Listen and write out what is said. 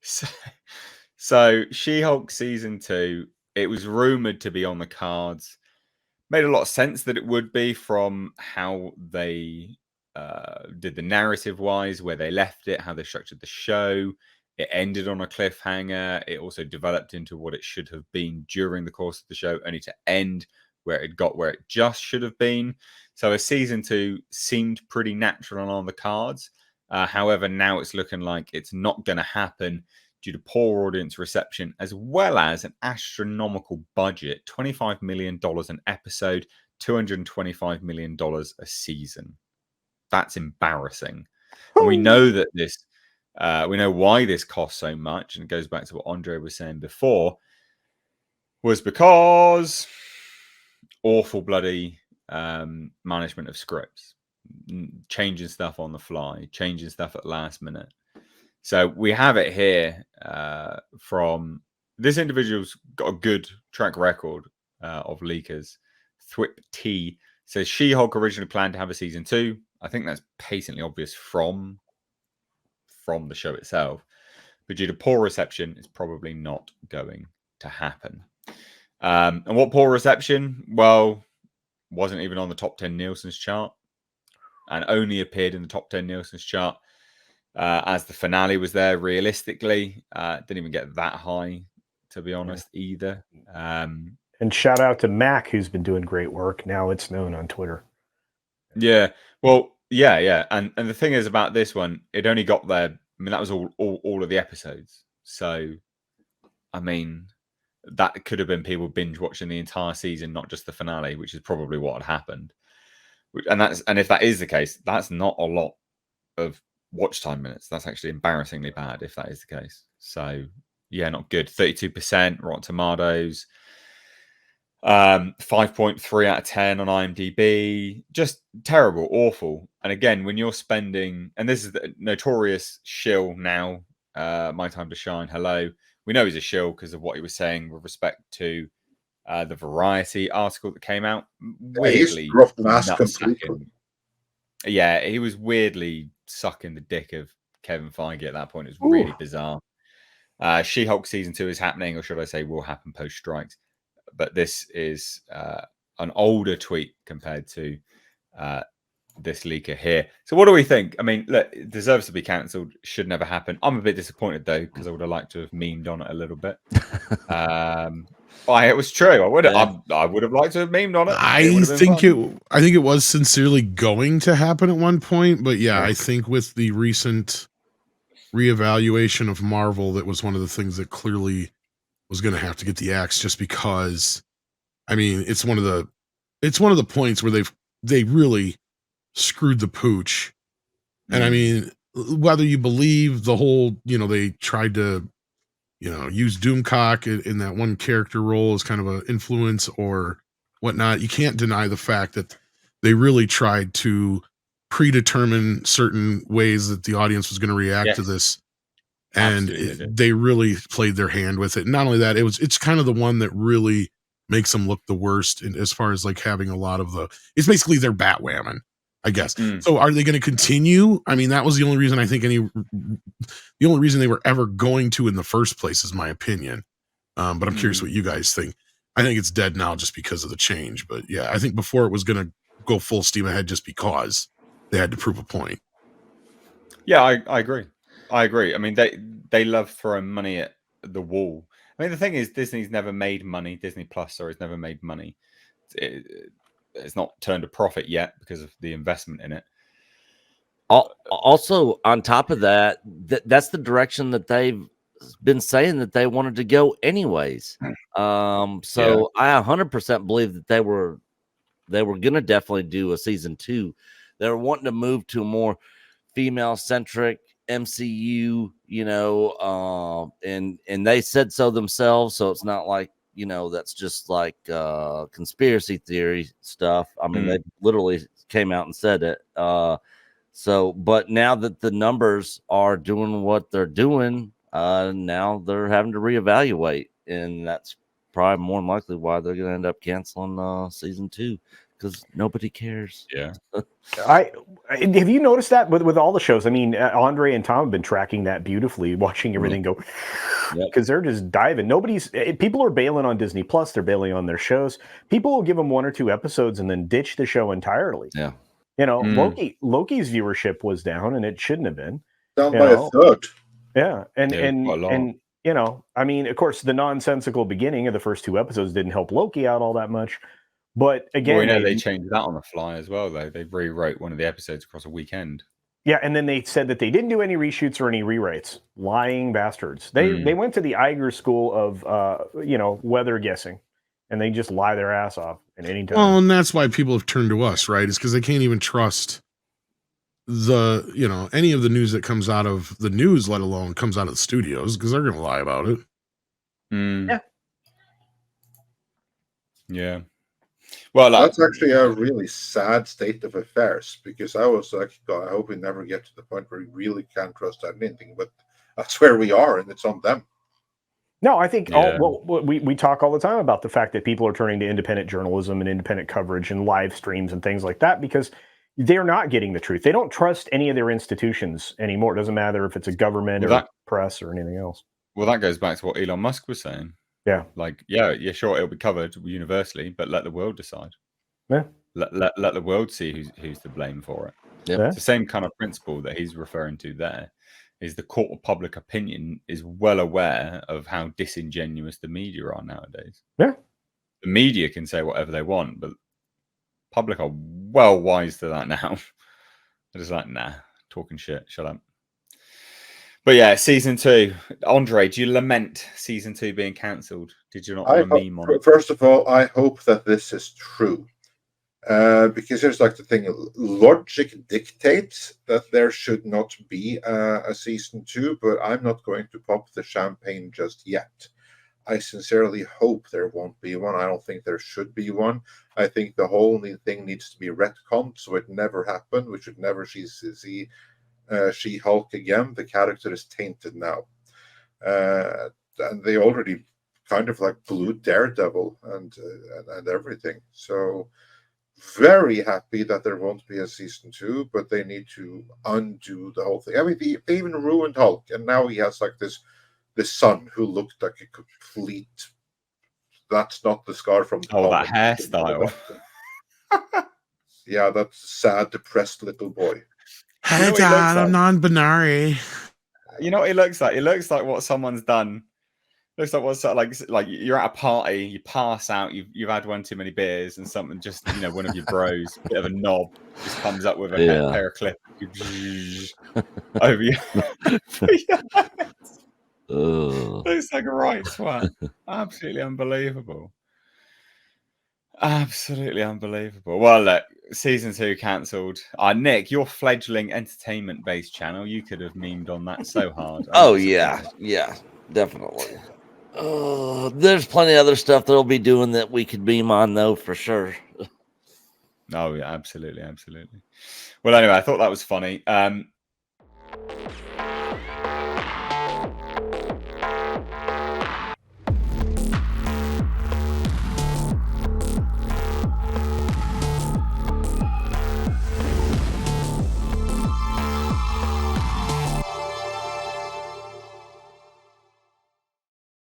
So, so She-Hulk season 2, it was rumored to be on the cards. Made a lot of sense that it would be from how they did the narrative wise, where they left it, how they structured the show. It ended on a cliffhanger. It also developed into what it should have been during the course of the show, only to end where it got where it just should have been. So a season 2 seemed pretty natural and on the cards. However, now it's looking like it's not going to happen due to poor audience reception, as well as an astronomical budget, $25 million an episode, $225 million a season. That's embarrassing. And we know that this, we know why this costs so much, and it goes back to what Andre was saying before, was because awful bloody management of scripts, changing stuff on the fly, changing stuff at last minute. So we have it here from this individual's got a good track record of leakers. Thwip T says She-Hulk originally planned to have a season 2. I think that's patently obvious from the show itself, but due to poor reception, it's probably not going to happen. And what poor reception? Well, wasn't even on the top 10 Nielsen's chart, and only appeared in the top 10 Nielsen's chart as the finale was there. Realistically, didn't even get that high, to be honest, either. And shout out to Mac, who's been doing great work. Now it's known on Twitter. Yeah, well, yeah, and the thing is about this one, it only got there. I mean, that was all of the episodes. So, I mean, that could have been people binge watching the entire season, not just the finale, which is probably what had happened. And if that is the case, that's not a lot of watch time minutes. That's actually embarrassingly bad if that is the case. So yeah, not good. 32% Rotten Tomatoes, 5.3 out of 10 on IMDb. Just terrible, awful. And again, when you're spending, and this is the notorious shill now, My Time to Shine, hello. We know he's a shill because of what he was saying with respect to the Variety article that came out. Weirdly, yeah, he was weirdly sucking the dick of Kevin Feige at that point. It was really bizarre. She-Hulk season 2 is happening, or should I say will happen post-strikes. But this is an older tweet compared to this leaker here. So what do we think? I mean, look, it deserves to be cancelled. Should never happen. I'm a bit disappointed, though, because I would have liked to have memed on it a little bit. It was true. I would have liked to have memed on it. I think it was sincerely going to happen at one point, but yeah, I think with the recent reevaluation of Marvel, that was one of the things that clearly was going to have to get the axe, just because, I mean, it's one of the points where they really screwed the pooch. And I mean, whether you believe the whole, they tried to, use Doomcock in that one character role as kind of an influence or whatnot, you can't deny the fact that they really tried to predetermine certain ways that the audience was going to react to this. And they really played their hand with it. Not only that, it's kind of the one that really makes them look the worst as far as like having a lot of it's basically their Batwoman, I guess. So are they going to continue? I mean, that was the only reason I think the only reason they were ever going to in the first place, is my opinion. But I'm curious what you guys think. I think it's dead now just because of the change. But yeah, I think before it was going to go full steam ahead just because they had to prove a point. Yeah, I agree. I mean, they love throwing money at the wall. I mean, the thing is, Disney's never made money. Disney Plus, sorry, has never made money. It's not turned a profit yet because of the investment in it. Also, on top of that, that's the direction that they've been saying that they wanted to go anyways. So I 100% believe that they were going to definitely do a season 2. They were wanting to move to a more female-centric MCU, and they said so themselves. So it's not like, that's just like conspiracy theory stuff. I mean, they literally came out and said it. But now that the numbers are doing what they're doing, now they're having to reevaluate, and that's probably more than likely why they're going to end up canceling season 2, because nobody cares. Yeah. Have you noticed that with all the shows? I mean, Andre and Tom have been tracking that beautifully, watching everything go, because they're just diving. People are bailing on Disney Plus. They're bailing on their shows. People will give them 1 or 2 episodes and then ditch the show entirely. Yeah. You know, Loki's viewership was down, and it shouldn't have been down by a third. Yeah, and you know, I mean, of course, the nonsensical beginning of the first 2 episodes didn't help Loki out all that much. But again, we know they changed that on the fly as well, though. They rewrote one of the episodes across a weekend. Yeah, and then they said that they didn't do any reshoots or any rewrites. Lying bastards. They went to the Iger school of weather guessing, and they just lie their ass off at any time. Well, and that's why people have turned to us, right? Is because they can't even trust any of the news that comes out of the news, let alone comes out of the studios, because they're going to lie about it. Yeah. Well, that's actually a really sad state of affairs, because I was like, God, I hope we never get to the point where we really can't trust anything, but that's where we are, and it's on them. No, I think we talk all the time about the fact that people are turning to independent journalism and independent coverage and live streams and things like that because they're not getting the truth. They don't trust any of their institutions anymore. It doesn't matter if it's a government or press or anything else. Well, that goes back to what Elon Musk was saying. Yeah. Like, yeah, sure, it'll be covered universally, but let the world decide. Yeah. Let the world see who's to blame for it. Yeah. It's the same kind of principle that he's referring to there. Is the court of public opinion is well aware of how disingenuous the media are nowadays. Yeah. The media can say whatever they want, but public are well wise to that now. They're just like, nah, talking shit, shut up. But yeah, season 2. Andre, do you lament season 2 being cancelled? Did you not want to meme on it? First of all, I hope that this is true. Because here's like the thing, logic dictates that there should not be a season 2, but I'm not going to pop the champagne just yet. I sincerely hope there won't be one. I don't think there should be one. I think the whole thing needs to be retconned, so it never happened. We should never see She-Hulk again. The character is tainted now. And they already kind of like blew Daredevil and everything. So very happy that there won't be a season 2, but they need to undo the whole thing. I mean, they even ruined Hulk, and now he has like this son who looked like a complete. That's not the scar from. That hairstyle. Yeah, that's a sad, depressed little boy. Hey, Dad, I'm non-binary. You know what he looks like? He looks like what someone's done. Looks like what's like you're at a party, you pass out, you've had one too many beers, and something just one of your bros, bit of a knob, just comes up with a pair of clips over you. Looks like a right swat. Absolutely unbelievable. Absolutely unbelievable. Well, look, season 2 cancelled. Nick, your fledgling entertainment-based channel, you could have memed on that so hard. Yeah, definitely. There's plenty of other stuff they'll be doing that we could beam on, though, for sure. Oh, yeah, absolutely. Well, anyway, I thought that was funny.